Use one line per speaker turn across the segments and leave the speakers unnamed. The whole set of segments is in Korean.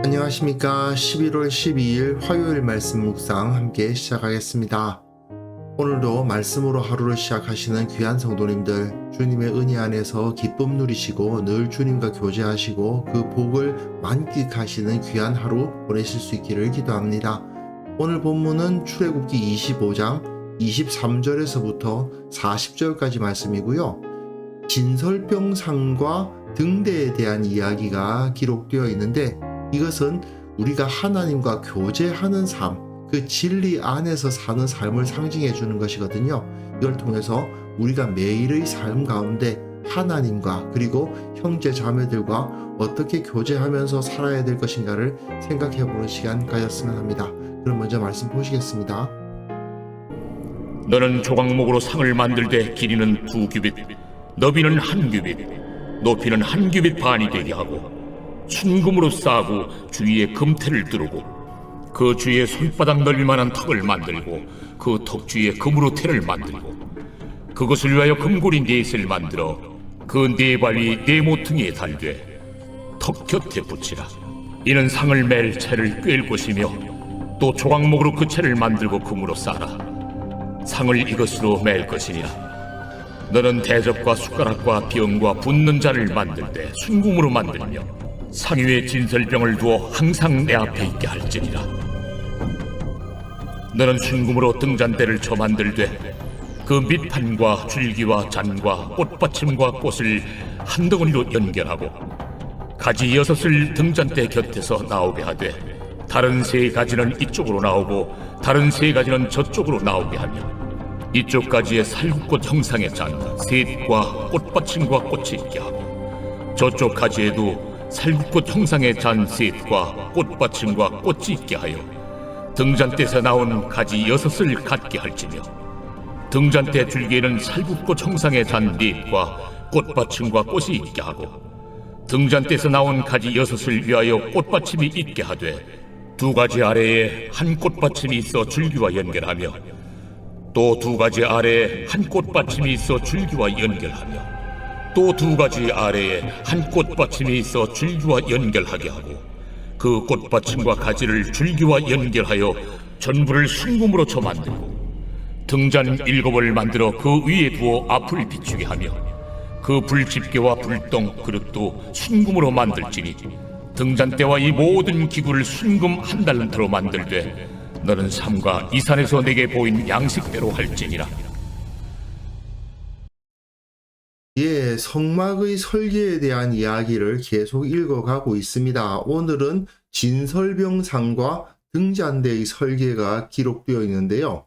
안녕하십니까. 11월 12일 화요일 말씀 묵상 함께 시작하겠습니다. 오늘도 말씀으로 하루를 시작하시는 귀한 성도님들, 주님의 은혜 안에서 기쁨 누리시고 늘 주님과 교제하시고 그 복을 만끽하시는 귀한 하루 보내실 수 있기를 기도합니다. 오늘 본문은 출애굽기 25장 23절에서부터 40절까지 말씀이고요. 진설병상과 등대에 대한 이야기가 기록되어 있는데, 이것은 우리가 하나님과 교제하는 삶, 그 진리 안에서 사는 삶을 상징해 주는 것이거든요. 이걸 통해서 우리가 매일의 삶 가운데 하나님과 그리고 형제 자매들과 어떻게 교제하면서 살아야 될 것인가를 생각해 보는 시간 가졌으면 합니다. 그럼 먼저 말씀 보시겠습니다.
너는 조각목으로 상을 만들 때 길이는 2규빗, 너비는 1규빗, 높이는 1규빗 반이 되게 하고 순금으로 싸고 주위에 금테를 두르고 그 주위에 손바닥 넓이만한 턱을 만들고 그 턱 주위에 금으로 테를 만들고 그것을 위하여 금고리 4셋을 만들어 그 4발 위 4모퉁이에 달되 턱 곁에 붙이라. 이는 상을 맬 채를 꿰일 것이며 또 조각목으로 그 채를 만들고 금으로 싸라. 상을 이것으로 맬 것이니라. 너는 대접과 숟가락과 병과 붓는 잔을 만들 때 순금으로 만들며 상 위에 진설병을 두어 항상 내 앞에 있게 할지니라. 너는 순금으로 등잔대를 쳐 만들되 그 밑판과 줄기와 잔과 꽃받침과 꽃을 한 덩어리로 연결하고 가지 6을 등잔대 곁에서 나오게 하되 다른 3가지는 이쪽으로 나오고 다른 3가지는 저쪽으로 나오게 하며 이쪽 가지에 살구꽃 형상의 잔 셋과 꽃받침과 꽃이 있게 하고 저쪽 가지에도 살구꽃 형상의 잔 셋과 꽃받침과 꽃이 있게 하여 등잔대에서 나온 가지 6을 갖게 할지며 등잔대 줄기에는 살구꽃 형상의 잔 넷과 꽃받침과 꽃이 있게 하고 등잔대에서 나온 가지 6을 위하여 꽃받침이 있게 하되 2가지 아래에 한 꽃받침이 있어 줄기와 연결하며 또 2가지 아래에 한 꽃받침이 있어 줄기와 연결하며 또 2가지 아래에 한 꽃받침이 있어 줄기와 연결하게 하고 그 꽃받침과 가지를 줄기와 연결하여 전부를 순금으로 쳐 만들고 등잔 7을 만들어 그 위에 두어 앞을 비추게 하며 그 불집게와 불똥 그릇도 순금으로 만들지니 등잔대와 이 모든 기구를 순금 1달란트로 만들되 너는 삼가 이 산에서 내게 보인 양식대로 할지니라.
성막의 설계에 대한 이야기를 계속 읽어가고 있습니다. 오늘은 진설병상과 등잔대의 설계가 기록되어 있는데요.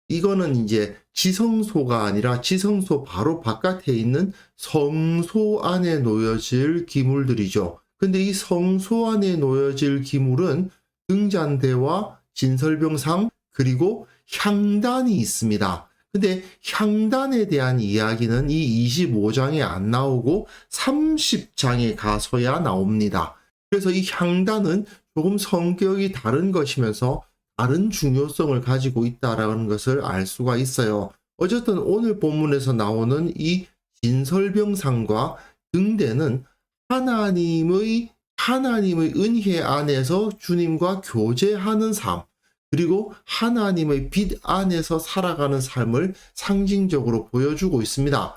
이거는 이제 지성소가 아니라 지성소 바로 바깥에 있는 성소 안에 놓여질 기물들이죠. 근데 이 성소 안에 놓여질 기물은 등잔대와 진설병상 그리고 향단이 있습니다. 근데 향단에 대한 이야기는 이 25장에 안 나오고 30장에 가서야 나옵니다. 그래서 이 향단은 조금 성격이 다른 것이면서 다른 중요성을 가지고 있다라는 것을 알 수가 있어요. 어쨌든 오늘 본문에서 나오는 이 진설병상과 등대는 하나님의 은혜 안에서 주님과 교제하는 삶, 그리고 하나님의 빛 안에서 살아가는 삶을 상징적으로 보여주고 있습니다.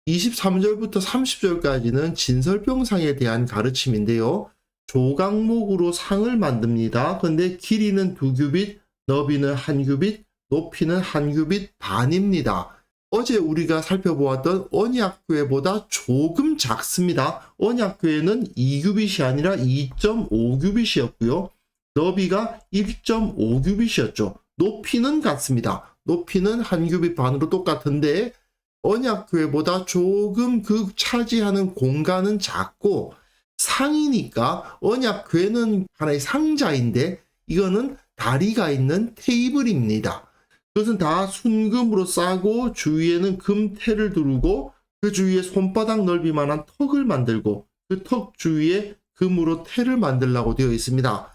23절부터 30절까지는 진설병상에 대한 가르침인데요. 조각목으로 상을 만듭니다. 근데 길이는 2규빗, 너비는 1규빗, 높이는 1규빗 반입니다. 어제 우리가 살펴보았던 언약궤보다 조금 작습니다. 언약궤는 2규빗이 아니라 2.5규빗이었고요. 너비가 1.5규빗이었죠. 높이는 같습니다. 높이는 1규빗 반으로 똑같은데 언약궤보다 조금 그 차지하는 공간은 작고 상이니까 언약궤는 하나의 상자인데 이거는 다리가 있는 테이블입니다. 그것은 다 순금으로 싸고 주위에는 금테를 두르고 그 주위에 손바닥 넓이만한 턱을 만들고 그 턱 주위에 금으로 테를 만들라고 되어 있습니다.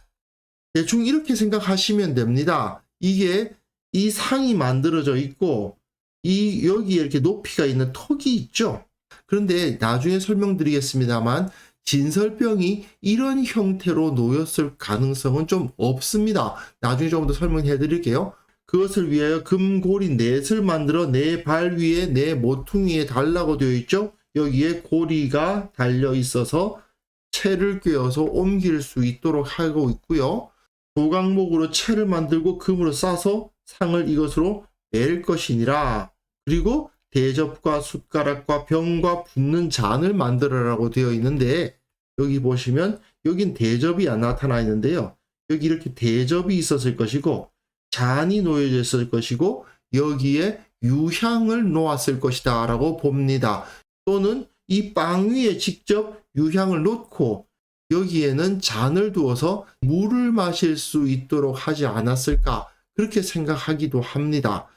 대충 이렇게 생각하시면 됩니다. 이게 이 상이 만들어져 있고 여기에 이렇게 높이가 있는 턱이 있죠. 그런데 나중에 설명드리겠습니다만 진설병이 이런 형태로 놓였을 가능성은 좀 없습니다. 나중에 조금 더 설명해 드릴게요. 그것을 위하여 금고리 넷을 만들어 내 발 위에 내 모퉁이에 달라고 되어 있죠. 여기에 고리가 달려 있어서 채를 꿰어서 옮길 수 있도록 하고 있고요. 조각목으로 채를 만들고 금으로 싸서 상을 이것으로 맬 것이니라. 그리고 대접과 숟가락과 병과 붓는 잔을 만들어라고 되어 있는데, 여기 보시면 여긴 대접이 안 나타나 있는데요. 여기 이렇게 대접이 있었을 것이고 잔이 놓여져 있을 것이고 여기에 유향을 놓았을 것이다 라고 봅니다. 또는 이 빵 위에 직접 유향을 놓고 여기에는 잔을 두어서 물을 마실 수 있도록 하지 않았을까, 그렇게 생각하기도 합니다.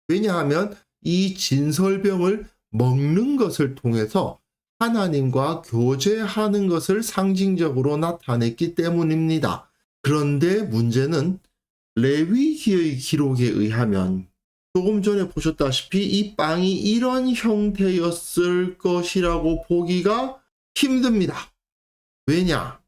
왜냐하면 이 진설병을 먹는 것을 통해서 하나님과 교제하는 것을 상징적으로 나타냈기 때문입니다. 그런데 문제는 레위기의 기록에 의하면 조금 전에 보셨다시피 이 빵이 이런 형태였을 것이라고 보기가 힘듭니다. 왜냐?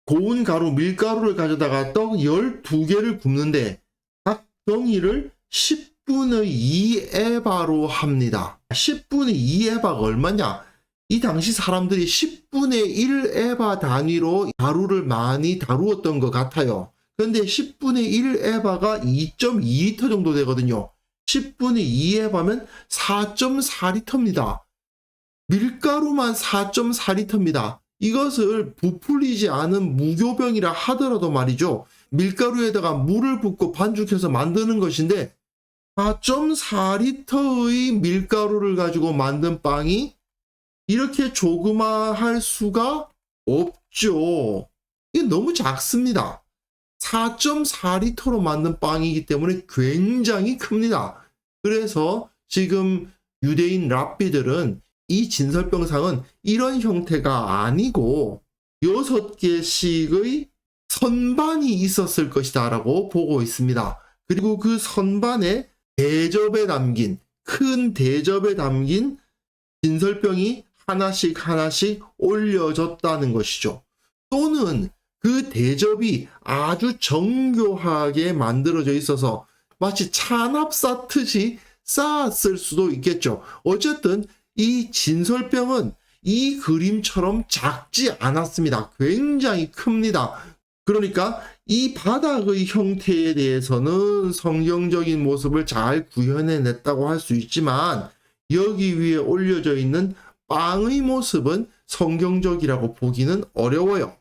고운 가루, 밀가루를 가져다가 떡 12개를 굽는데 각 덩이를 10분의 2에바로 합니다. 10분의 2에바가 얼마냐? 이 당시 사람들이 10분의 1에바 단위로 가루를 많이 다루었던 것 같아요. 그런데 10분의 1에바가 2.2리터 정도 되거든요. 10분의 2에바면 4.4리터입니다. 밀가루만 4.4리터입니다. 이것을 부풀리지 않은 무교병이라 하더라도 말이죠. 밀가루에다가 물을 붓고 반죽해서 만드는 것인데 4.4리터의 밀가루를 가지고 만든 빵이 이렇게 조그마할 수가 없죠. 이게 너무 작습니다. 4.4리터로 만든 빵이기 때문에 굉장히 큽니다. 그래서 지금 유대인 랍비들은 이 진설병상은 이런 형태가 아니고 6개씩의 선반이 있었을 것이다 라고 보고 있습니다. 그리고 그 선반에 큰 대접에 담긴 진설병이 하나씩 하나씩 올려졌다는 것이죠. 또는 그 대접이 아주 정교하게 만들어져 있어서 마치 찬압 쌓듯이 쌓았을 수도 있겠죠. 어쨌든 이 진설병은 이 그림처럼 작지 않았습니다. 굉장히 큽니다. 그러니까 이 바닥의 형태에 대해서는 성경적인 모습을 잘 구현해냈다고 할 수 있지만 여기 위에 올려져 있는 빵의 모습은 성경적이라고 보기는 어려워요.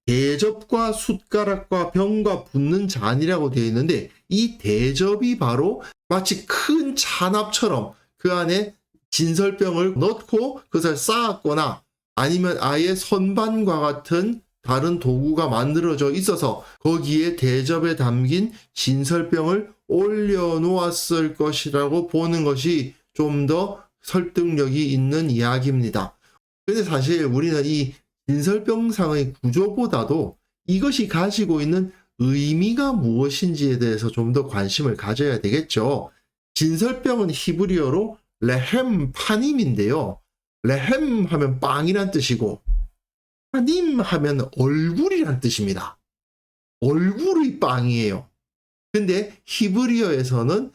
대접과 숟가락과 병과 붓는 잔이라고 되어 있는데 이 대접이 바로 마치 큰 찬압처럼 그 안에 진설병을 넣고 그것을 쌓았거나 아니면 아예 선반과 같은 다른 도구가 만들어져 있어서 거기에 대접에 담긴 진설병을 올려놓았을 것이라고 보는 것이 좀 더 설득력이 있는 이야기입니다. 근데 사실 우리는 이 진설병상의 구조보다도 이것이 가지고 있는 의미가 무엇인지에 대해서 좀 더 관심을 가져야 되겠죠. 진설병은 히브리어로 레헴 파님인데요. 레헴 하면 빵이란 뜻이고 파님 하면 얼굴이란 뜻입니다. 얼굴의 빵이에요. 근데 히브리어에서는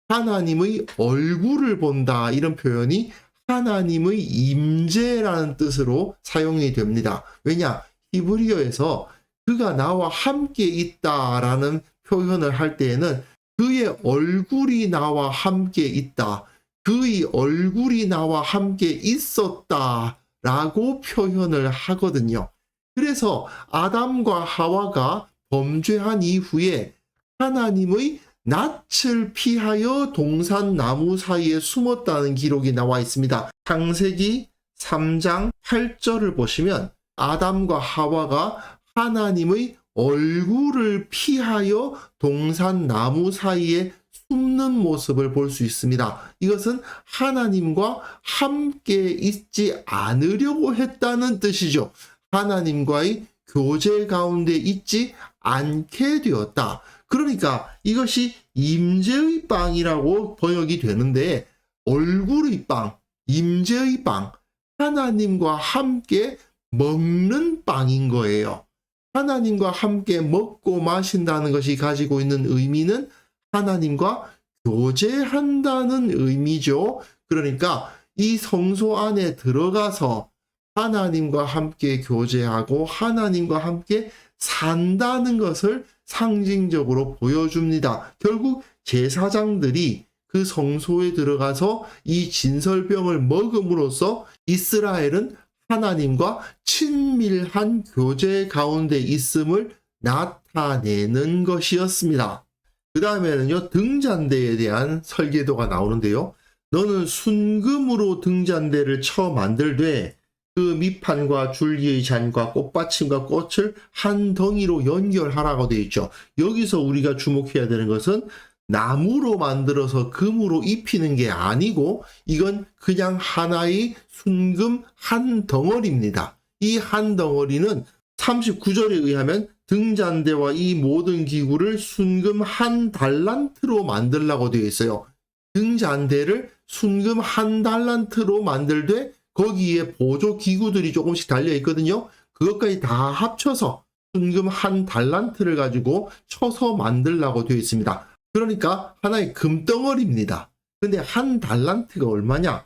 하나님의 얼굴을 본다 이런 표현이 하나님의 임재라는 뜻으로 사용이 됩니다. 왜냐? 히브리어에서 그가 나와 함께 있다라는 표현을 할 때에는 그의 얼굴이 나와 함께 있다, 그의 얼굴이 나와 함께 있었다라고 표현을 하거든요. 그래서 아담과 하와가 범죄한 이후에 하나님의 낯을 피하여 동산 나무 사이에 숨었다는 기록이 나와 있습니다. 창세기 3장 8절을 보시면 아담과 하와가 하나님의 얼굴을 피하여 동산 나무 사이에 숨는 모습을 볼 수 있습니다. 이것은 하나님과 함께 있지 않으려고 했다는 뜻이죠. 하나님과의 교제 가운데 있지 않게 되었다. 그러니까 이것이 임재의 빵이라고 번역이 되는데 얼굴의 빵, 임재의 빵, 하나님과 함께 먹는 빵인 거예요. 하나님과 함께 먹고 마신다는 것이 가지고 있는 의미는 하나님과 교제한다는 의미죠. 그러니까 이 성소 안에 들어가서 하나님과 함께 교제하고 하나님과 함께 산다는 것을 상징적으로 보여줍니다. 결국 제사장들이 그 성소에 들어가서 이 진설병을 먹음으로써 이스라엘은 하나님과 친밀한 교제 가운데 있음을 나타내는 것이었습니다. 그 다음에는요, 등잔대에 대한 설계도가 나오는데요. 너는 순금으로 등잔대를 쳐 만들되 그 밑판과 줄기의 잔과 꽃받침과 꽃을 한 덩이로 연결하라고 되어 있죠. 여기서 우리가 주목해야 되는 것은 나무로 만들어서 금으로 입히는 게 아니고 이건 그냥 하나의 순금 한 덩어리입니다. 이 한 덩어리는 39절에 의하면 등잔대와 이 모든 기구를 순금 한 달란트로 만들라고 되어 있어요. 등잔대를 순금 한 달란트로 만들되 거기에 보조 기구들이 조금씩 달려 있거든요. 그것까지 다 합쳐서 순금 한 달란트를 가지고 쳐서 만들라고 되어 있습니다. 그러니까 하나의 금덩어리입니다. 근데 한 달란트가 얼마냐?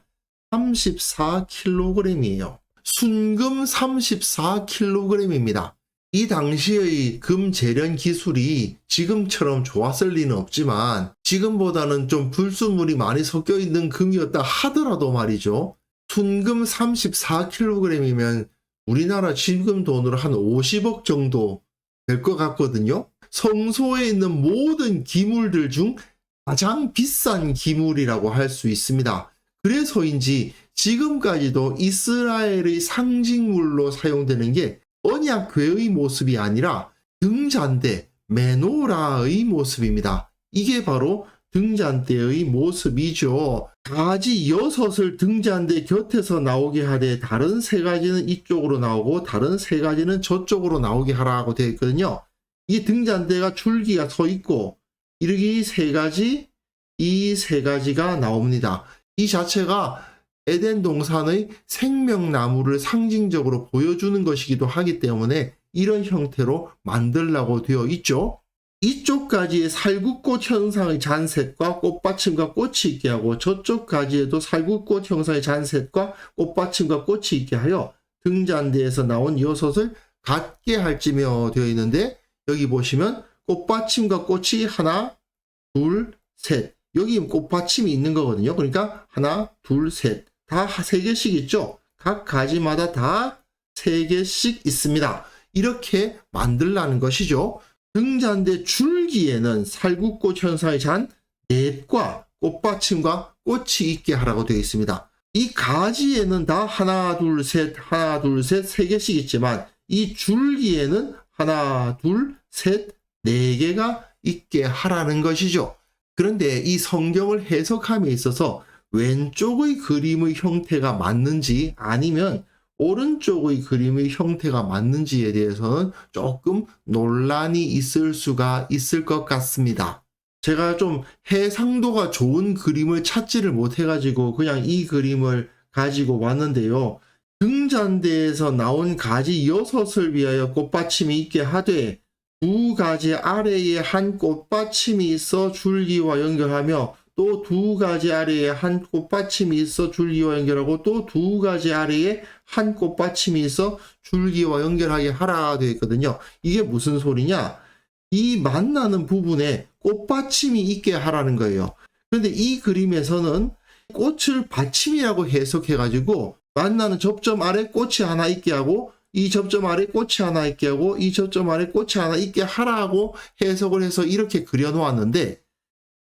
34kg이에요. 순금 34kg입니다. 이 당시의 금 재련 기술이 지금처럼 좋았을 리는 없지만 지금보다는 좀 불순물이 많이 섞여 있는 금이었다 하더라도 말이죠. 순금 34kg이면 우리나라 지금 돈으로 한 50억 정도 될 것 같거든요. 성소에 있는 모든 기물들 중 가장 비싼 기물이라고 할 수 있습니다. 그래서인지 지금까지도 이스라엘의 상징물로 사용되는 게 언약궤의 모습이 아니라 등잔대, 메노라의 모습입니다. 이게 바로 등잔대의 모습이죠. 가지 6을 등잔대 곁에서 나오게 하되 다른 3가지는 이쪽으로 나오고 다른 3가지는 저쪽으로 나오게 하라고 되어 있거든요. 이 등잔대가 줄기가 서 있고 이렇게 이 3가지가 나옵니다. 이 자체가 에덴 동산의 생명나무를 상징적으로 보여주는 것이기도 하기 때문에 이런 형태로 만들라고 되어 있죠. 이쪽 가지에 살구꽃 형상의 잔셋과 꽃받침과 꽃이 있게 하고 저쪽 가지에도 살구꽃 형상의 잔셋과 꽃받침과 꽃이 있게 하여 등잔대에서 나온 6을 같게 할지며 되어 있는데 여기 보시면 꽃받침과 꽃이 하나, 둘, 셋. 여기 꽃받침이 있는 거거든요. 그러니까 하나, 둘, 셋. 다 3개씩 있죠. 각 가지마다 다 3개씩 있습니다. 이렇게 만들라는 것이죠. 등잔대 줄기에는 살구꽃 현상의 잔 넷과 꽃받침과 꽃이 있게 하라고 되어 있습니다. 이 가지에는 다 하나, 둘, 셋, 하나, 둘, 셋 3개씩 있지만 이 줄기에는 하나, 둘, 셋, 4개가 있게 하라는 것이죠. 그런데 이 성경을 해석함에 있어서 왼쪽의 그림의 형태가 맞는지 아니면 오른쪽의 그림의 형태가 맞는지에 대해서는 조금 논란이 있을 수가 있을 것 같습니다. 제가 좀 해상도가 좋은 그림을 찾지를 못해가지고 그냥 이 그림을 가지고 왔는데요. 등잔대에서 나온 가지 6을 위하여 꽃받침이 있게 하되 2가지 아래에 한 꽃받침이 있어 줄기와 연결하며 또 2가지 아래에 한 꽃받침이 있어 줄기와 연결하고 또 2가지 아래에 한 꽃받침이 있어 줄기와 연결하게 하라 되어 있거든요. 이게 무슨 소리냐? 이 만나는 부분에 꽃받침이 있게 하라는 거예요. 그런데 이 그림에서는 꽃을 받침이라고 해석해가지고 만나는 접점 아래 꽃이 하나 있게 하고 이 접점 아래 꽃이 하나 있게 하고 이 접점 아래 꽃이 하나 있게 하라고 해석을 해서 이렇게 그려놓았는데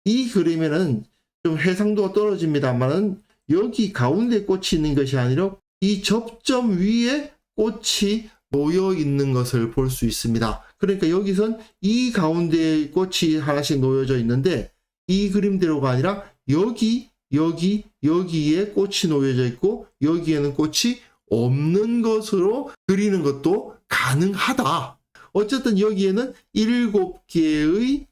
이 그림에는 좀 해상도가 떨어집니다만은 여기 가운데 꽃이 있는 것이 아니라 이 접점 위에 꽃이 놓여 있는 것을 볼 수 있습니다. 그러니까 여기선 이 가운데에 꽃이 하나씩 놓여져 있는데 이 그림대로가 아니라 여기에 꽃이 놓여져 있고 여기에는 꽃이 없는 것으로 그리는 것도 가능하다. 어쨌든 여기에는 7개의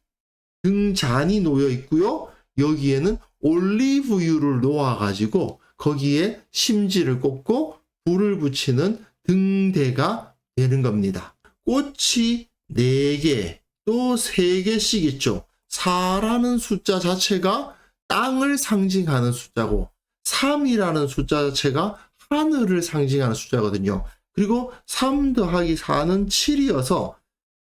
등잔이 놓여 있고요. 여기에는 올리브유를 놓아가지고 거기에 심지를 꽂고 불을 붙이는 등대가 되는 겁니다. 꽃이 4개, 또 3개씩 있죠. 4라는 숫자 자체가 땅을 상징하는 숫자고 3이라는 숫자 자체가 하늘을 상징하는 숫자거든요. 그리고 3 더하기 4는 7이어서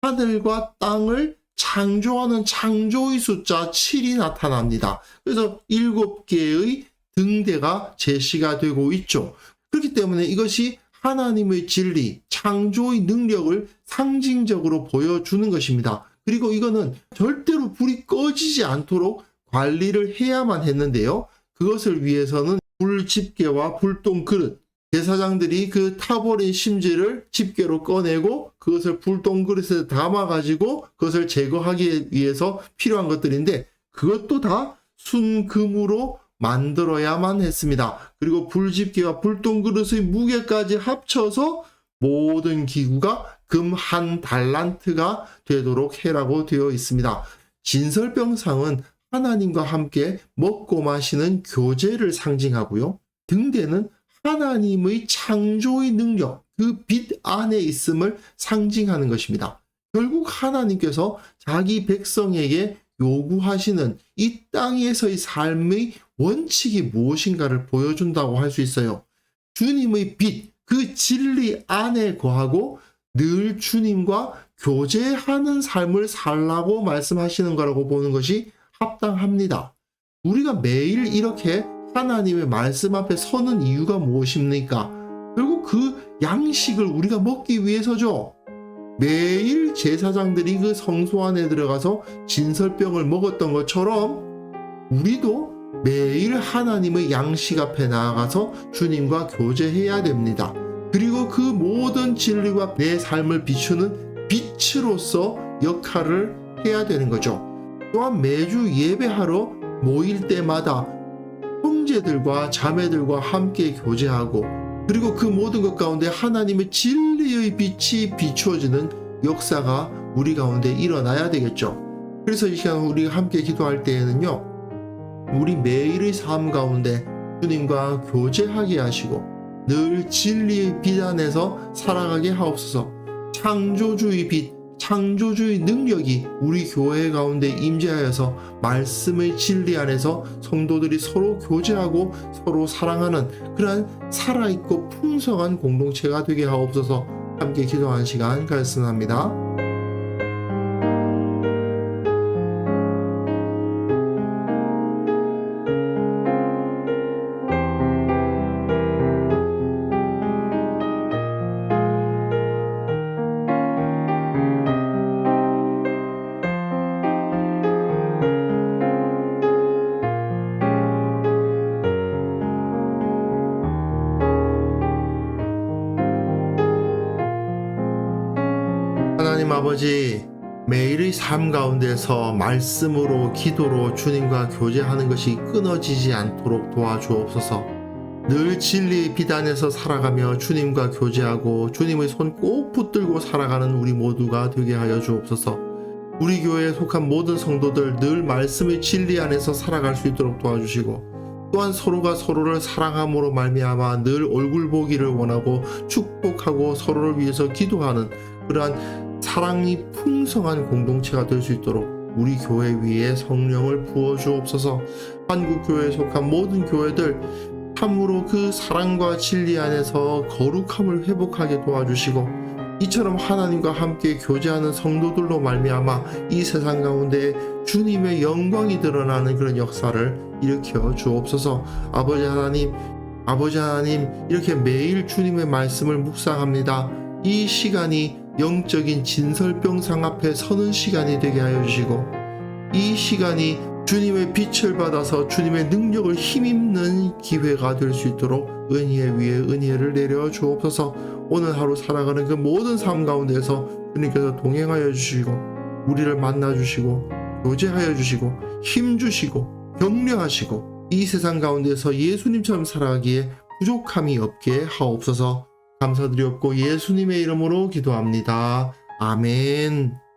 하늘과 땅을 창조하는 창조의 숫자 7이 나타납니다. 그래서 7개의 등대가 제시가 되고 있죠. 그렇기 때문에 이것이 하나님의 진리, 창조의 능력을 상징적으로 보여주는 것입니다. 그리고 이거는 절대로 불이 꺼지지 않도록 관리를 해야만 했는데요. 그것을 위해서는 불 집게와 불똥 그릇, 제사장들이 그 타버린 심지를 집게로 꺼내고 그것을 불똥 그릇에 담아가지고 그것을 제거하기 위해서 필요한 것들인데 그것도 다 순금으로 만들어야만 했습니다. 그리고 불집게와 불똥 그릇의 무게까지 합쳐서 모든 기구가 금 1달란트가 되도록 해라고 되어 있습니다. 진설병상은 하나님과 함께 먹고 마시는 교제를 상징하고요. 등대는 하나님의 창조의 능력, 그 빛 안에 있음을 상징하는 것입니다. 결국 하나님께서 자기 백성에게 요구하시는 이 땅에서의 삶의 원칙이 무엇인가를 보여준다고 할 수 있어요. 주님의 빛, 그 진리 안에 거하고 늘 주님과 교제하는 삶을 살라고 말씀하시는 거라고 보는 것이 합당합니다. 우리가 매일 이렇게 하나님의 말씀 앞에 서는 이유가 무엇입니까? 결국 그 양식을 우리가 먹기 위해서죠. 매일 제사장들이 그 성소 안에 들어가서 진설병을 먹었던 것처럼 우리도 매일 하나님의 양식 앞에 나아가서 주님과 교제해야 됩니다. 그리고 그 모든 진리와 내 삶을 비추는 빛으로서 역할을 해야 되는 거죠. 또한 매주 예배하러 모일 때마다 형제들과 자매들과 함께 교제하고 그리고 그 모든 것 가운데 하나님의 진리의 빛이 비추어지는 역사가 우리 가운데 일어나야 되겠죠. 그래서 이 시간 우리가 함께 기도할 때에는요, 우리 매일의 삶 가운데 주님과 교제하게 하시고 늘 진리의 빛 안에서 살아가게 하옵소서. 창조주의 빛, 창조주의 능력이 우리 교회 가운데 임재하여서 말씀의 진리 안에서 성도들이 서로 교제하고 서로 사랑하는 그러한 살아있고 풍성한 공동체가 되게 하옵소서. 함께 기도하는 시간 갖습니다. 하나님 아버지, 매일의 삶 가운데서 말씀으로 기도로 주님과 교제하는 것이 끊어지지 않도록 도와주옵소서. 늘 진리의 빛 안에서 살아가며 주님과 교제하고 주님의 손 꼭 붙들고 살아가는 우리 모두가 되게 하여 주옵소서. 우리 교회에 속한 모든 성도들 늘 말씀의 진리 안에서 살아갈 수 있도록 도와주시고 또한 서로가 서로를 사랑함으로 말미암아 늘 얼굴 보기를 원하고 축복하고 서로를 위해서 기도하는 그러한 사랑이 풍성한 공동체가 될 수 있도록 우리 교회 위에 성령을 부어 주옵소서. 한국교회에 속한 모든 교회들 참으로 그 사랑과 진리 안에서 거룩함을 회복하게 도와주시고 이처럼 하나님과 함께 교제하는 성도들로 말미암아 이 세상 가운데 주님의 영광이 드러나는 그런 역사를 일으켜 주옵소서. 아버지 하나님 이렇게 매일 주님의 말씀을 묵상합니다. 이 시간이 영적인 진설병상 앞에 서는 시간이 되게 하여 주시고 이 시간이 주님의 빛을 받아서 주님의 능력을 힘입는 기회가 될 수 있도록 은혜 위에 은혜를 내려 주옵소서. 오늘 하루 살아가는 그 모든 삶 가운데서 주님께서 동행하여 주시고 우리를 만나 주시고 교제하여 주시고 힘 주시고 격려하시고 이 세상 가운데서 예수님처럼 살아가기에 부족함이 없게 하옵소서. 감사드리옵고 예수님의 이름으로 기도합니다. 아멘.